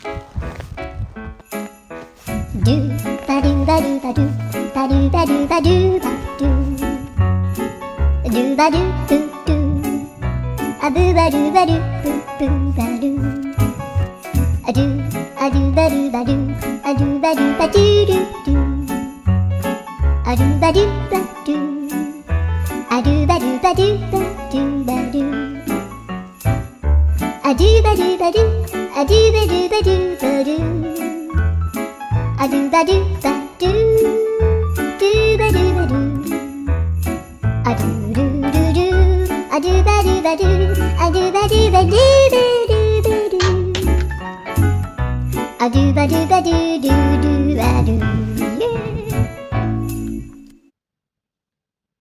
ドゥバドゥバドゥバドゥバドゥバドゥバドゥバドゥドゥバドゥドゥドゥアブバドゥバドゥブブバドゥアドゥアドゥバドゥバドゥアドゥバドゥバドゥドゥドゥアドゥバドゥバドゥアドゥバドゥバドゥバドゥバドゥアドゥバドゥバドゥアドゥバドゥバドゥバドゥアドゥバドゥバドゥドゥバドゥバドゥアドゥルルルアドゥバドゥバドゥアドゥバドゥバドゥバドゥバドゥアドゥバドゥバドゥドゥドゥバドゥ